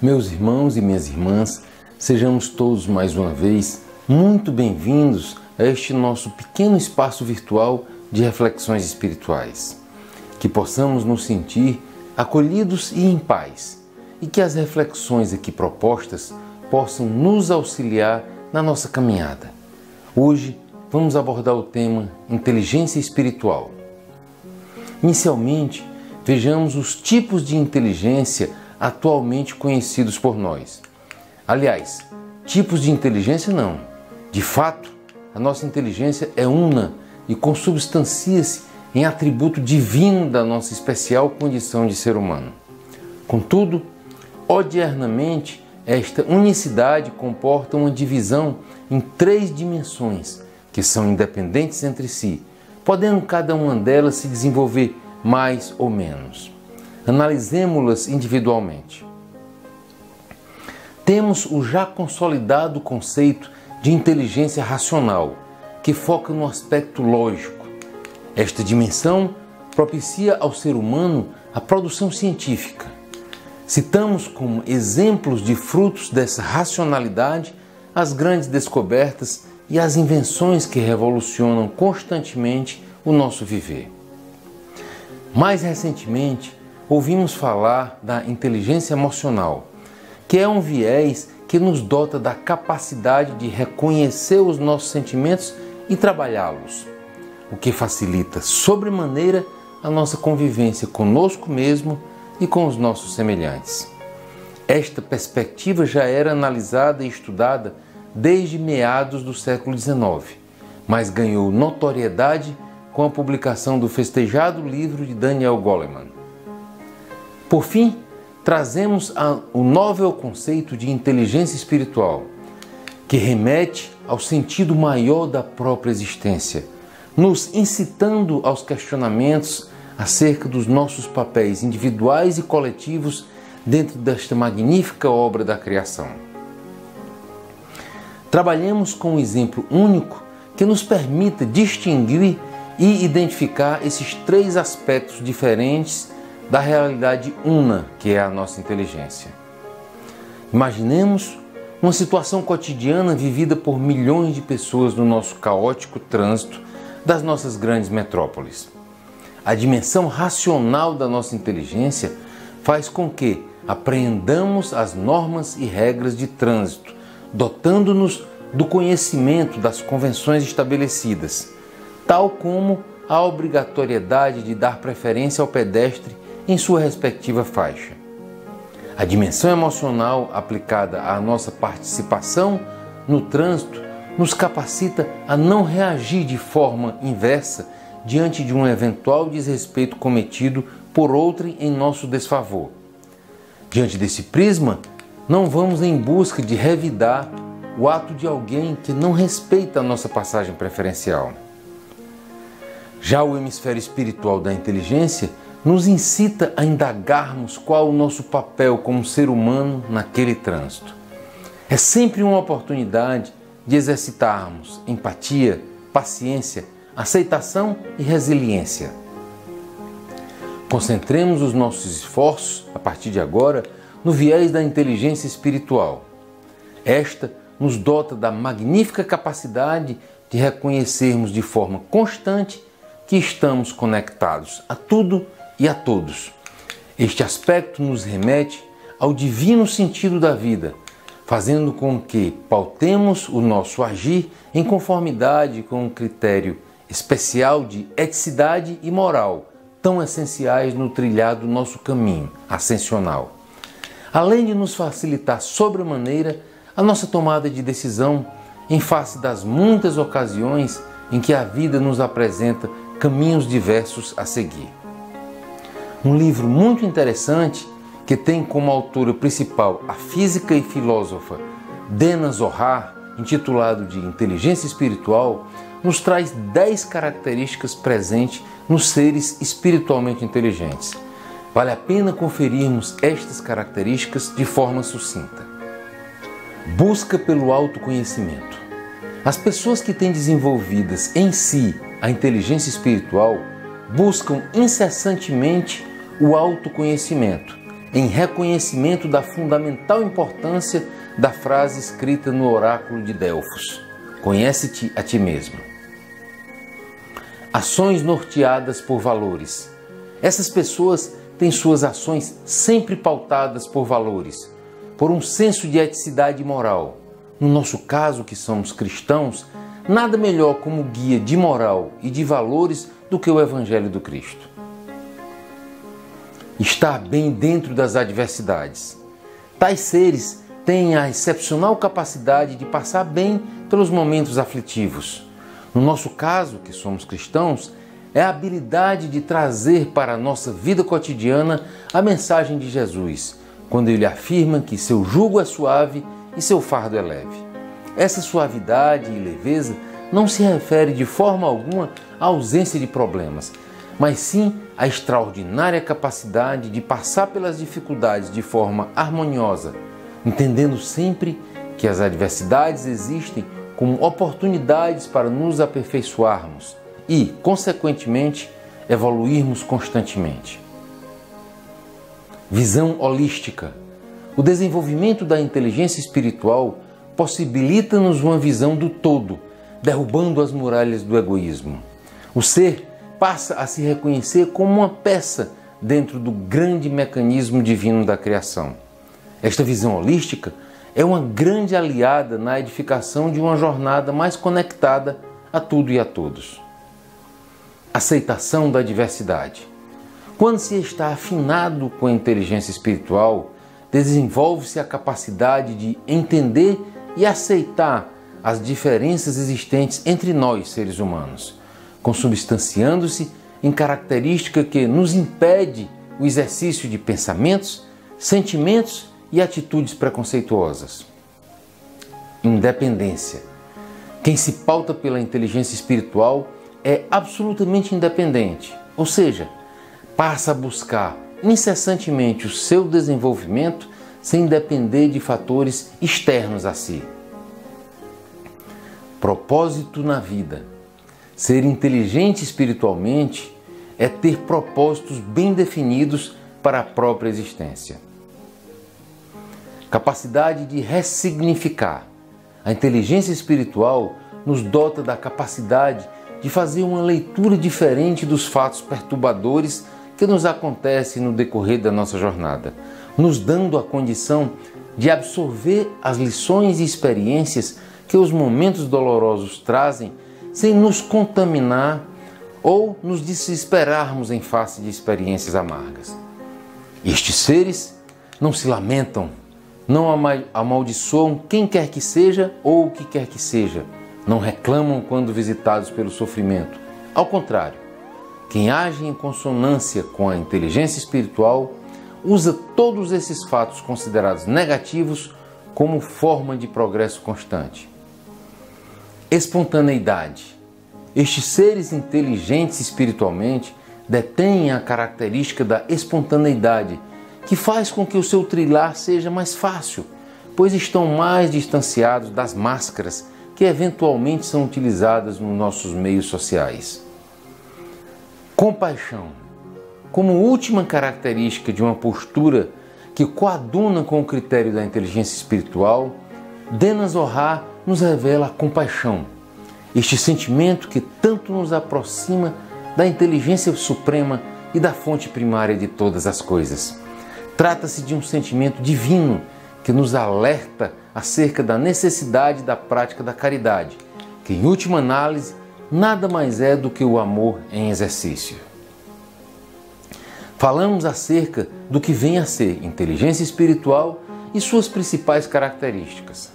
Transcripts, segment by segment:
Meus irmãos e minhas irmãs, sejamos todos mais uma vez muito bem-vindos a este nosso pequeno espaço virtual de reflexões espirituais. Que possamos nos sentir acolhidos e em paz, e que as reflexões aqui propostas possam nos auxiliar na nossa caminhada. Hoje vamos abordar o tema inteligência espiritual. Inicialmente, vejamos os tipos de inteligência atualmente conhecidos por nós. Aliás, tipos de inteligência não. De fato, a nossa inteligência é una e consubstancia-se em atributo divino da nossa especial condição de ser humano. Contudo, odiernamente, esta unicidade comporta uma divisão em 3 dimensões, que são independentes entre si, podendo cada uma delas se desenvolver mais ou menos. Analisemos-las individualmente. Temos o já consolidado conceito de inteligência racional, que foca no aspecto lógico. Esta dimensão propicia ao ser humano a produção científica. Citamos como exemplos de frutos dessa racionalidade as grandes descobertas e as invenções que revolucionam constantemente o nosso viver. Mais recentemente, ouvimos falar da inteligência emocional, que é um viés que nos dota da capacidade de reconhecer os nossos sentimentos e trabalhá-los, o que facilita sobremaneira a nossa convivência conosco mesmo e com os nossos semelhantes. Esta perspectiva já era analisada e estudada desde meados do século XIX, mas ganhou notoriedade com a publicação do festejado livro de Daniel Goleman. Por fim, trazemos o novel conceito de inteligência espiritual, que remete ao sentido maior da própria existência, nos incitando aos questionamentos acerca dos nossos papéis individuais e coletivos dentro desta magnífica obra da criação. Trabalhemos com um exemplo único que nos permita distinguir e identificar esses 3 aspectos diferentes da realidade una que é a nossa inteligência. Imaginemos uma situação cotidiana vivida por milhões de pessoas no nosso caótico trânsito das nossas grandes metrópoles. A dimensão racional da nossa inteligência faz com que apreendamos as normas e regras de trânsito, dotando-nos do conhecimento das convenções estabelecidas, tal como a obrigatoriedade de dar preferência ao pedestre em sua respectiva faixa. A dimensão emocional aplicada à nossa participação no trânsito nos capacita a não reagir de forma inversa diante de um eventual desrespeito cometido por outrem em nosso desfavor. Diante desse prisma, não vamos em busca de revidar o ato de alguém que não respeita a nossa passagem preferencial. Já o hemisfério espiritual da inteligência nos incita a indagarmos qual o nosso papel como ser humano naquele trânsito. É sempre uma oportunidade de exercitarmos empatia, paciência, aceitação e resiliência. Concentremos os nossos esforços, a partir de agora, no viés da inteligência espiritual. Esta nos dota da magnífica capacidade de reconhecermos de forma constante que estamos conectados a tudo e a todos. Este aspecto nos remete ao divino sentido da vida, fazendo com que pautemos o nosso agir em conformidade com um critério especial de eticidade e moral, tão essenciais no trilhar do nosso caminho ascensional. Além de nos facilitar sobremaneira a nossa tomada de decisão em face das muitas ocasiões em que a vida nos apresenta caminhos diversos a seguir. Um livro muito interessante que tem como autora principal a física e filósofa Dena Zohar, intitulado de Inteligência Espiritual, nos traz 10 características presentes nos seres espiritualmente inteligentes. Vale a pena conferirmos estas características de forma sucinta. Busca pelo autoconhecimento. As pessoas que têm desenvolvidas em si a inteligência espiritual buscam incessantemente o autoconhecimento em reconhecimento da fundamental importância da frase escrita no oráculo de Delfos: conhece-te a ti mesmo. Ações norteadas por valores. Essas pessoas têm suas ações sempre pautadas por valores, por um senso de eticidade moral. No nosso caso, que somos cristãos, nada melhor como guia de moral e de valores do que o Evangelho do Cristo. Estar bem dentro das adversidades. Tais seres têm a excepcional capacidade de passar bem pelos momentos aflitivos. No nosso caso, que somos cristãos, é a habilidade de trazer para a nossa vida cotidiana a mensagem de Jesus, quando ele afirma que seu jugo é suave e seu fardo é leve. Essa suavidade e leveza não se refere de forma alguma à ausência de problemas, mas sim à extraordinária capacidade de passar pelas dificuldades de forma harmoniosa, entendendo sempre que as adversidades existem como oportunidades para nos aperfeiçoarmos e, consequentemente, evoluirmos constantemente. Visão holística. O desenvolvimento da inteligência espiritual possibilita-nos uma visão do todo, derrubando as muralhas do egoísmo. O ser passa a se reconhecer como uma peça dentro do grande mecanismo divino da criação. Esta visão holística é uma grande aliada na edificação de uma jornada mais conectada a tudo e a todos. Aceitação da diversidade. Quando se está afinado com a inteligência espiritual, desenvolve-se a capacidade de entender e aceitar as diferenças existentes entre nós, seres humanos, consubstanciando-se em característica que nos impede o exercício de pensamentos, sentimentos e atitudes preconceituosas. Independência. Quem se pauta pela inteligência espiritual é absolutamente independente, ou seja, passa a buscar incessantemente o seu desenvolvimento sem depender de fatores externos a si. Propósito na vida. Ser inteligente espiritualmente é ter propósitos bem definidos para a própria existência. Capacidade de ressignificar. A inteligência espiritual nos dota da capacidade de fazer uma leitura diferente dos fatos perturbadores que nos acontecem no decorrer da nossa jornada, nos dando a condição de absorver as lições e experiências que os momentos dolorosos trazem sem nos contaminar ou nos desesperarmos em face de experiências amargas. Estes seres não se lamentam, não amaldiçoam quem quer que seja ou o que quer que seja, não reclamam quando visitados pelo sofrimento. Ao contrário, quem age em consonância com a inteligência espiritual usa todos esses fatos considerados negativos como forma de progresso constante. Espontaneidade. Estes seres inteligentes espiritualmente detêm a característica da espontaneidade, que faz com que o seu trilhar seja mais fácil, pois estão mais distanciados das máscaras que eventualmente são utilizadas nos nossos meios sociais. Compaixão. Como última característica de uma postura que coaduna com o critério da inteligência espiritual, Dena Zohar nos revela a compaixão, este sentimento que tanto nos aproxima da inteligência suprema e da fonte primária de todas as coisas. Trata-se de um sentimento divino que nos alerta acerca da necessidade da prática da caridade, que em última análise nada mais é do que o amor em exercício. Falamos acerca do que vem a ser inteligência espiritual e suas principais características.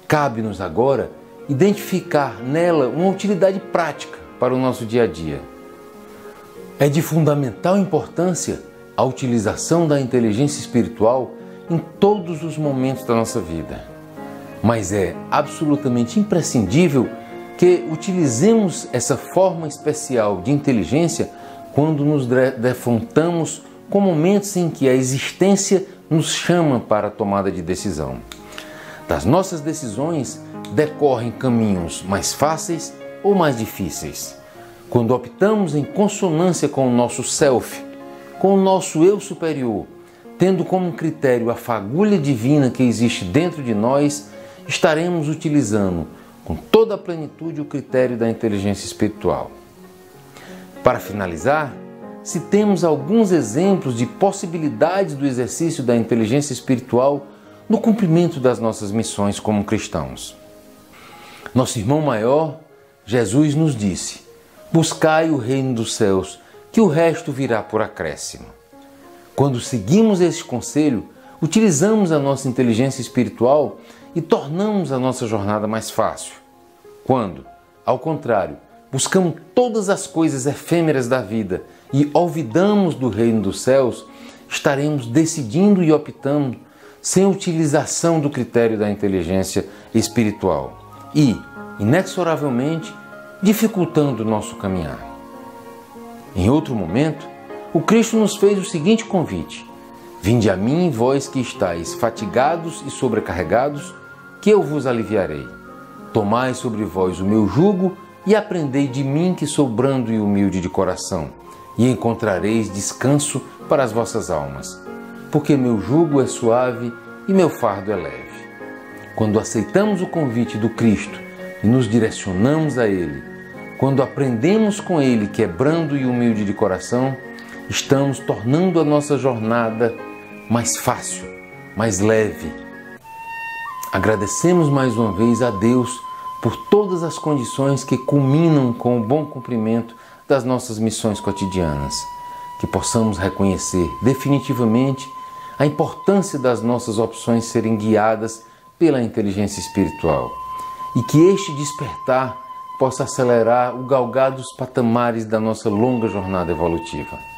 Cabe-nos agora identificar nela uma utilidade prática para o nosso dia a dia. É de fundamental importância a utilização da inteligência espiritual em todos os momentos da nossa vida. Mas é absolutamente imprescindível que utilizemos essa forma especial de inteligência quando nos defrontamos com momentos em que a existência nos chama para a tomada de decisão. Das nossas decisões decorrem caminhos mais fáceis ou mais difíceis. Quando optamos em consonância com o nosso self, com o nosso eu superior, tendo como critério a fagulha divina que existe dentro de nós, estaremos utilizando com toda a plenitude o critério da inteligência espiritual. Para finalizar, citemos alguns exemplos de possibilidades do exercício da inteligência espiritual no cumprimento das nossas missões como cristãos. Nosso irmão maior, Jesus, nos disse: buscai o reino dos céus, que o resto virá por acréscimo. Quando seguimos este conselho, utilizamos a nossa inteligência espiritual e tornamos a nossa jornada mais fácil. Quando, ao contrário, buscamos todas as coisas efêmeras da vida e olvidamos do reino dos céus, estaremos decidindo e optando sem utilização do critério da inteligência espiritual e, inexoravelmente, dificultando o nosso caminhar. Em outro momento, o Cristo nos fez o seguinte convite: vinde a mim, vós que estáis fatigados e sobrecarregados, que eu vos aliviarei. Tomai sobre vós o meu jugo e aprendei de mim, que sou brando e humilde de coração, e encontrareis descanso para as vossas almas, porque meu jugo é suave e meu fardo é leve. Quando aceitamos o convite do Cristo e nos direcionamos a Ele, quando aprendemos com Ele que é brando e humilde de coração, estamos tornando a nossa jornada mais fácil, mais leve. Agradecemos mais uma vez a Deus por todas as condições que culminam com o bom cumprimento das nossas missões cotidianas. Que possamos reconhecer definitivamente a importância das nossas opções serem guiadas pela inteligência espiritual e que este despertar possa acelerar o galgar dos patamares da nossa longa jornada evolutiva.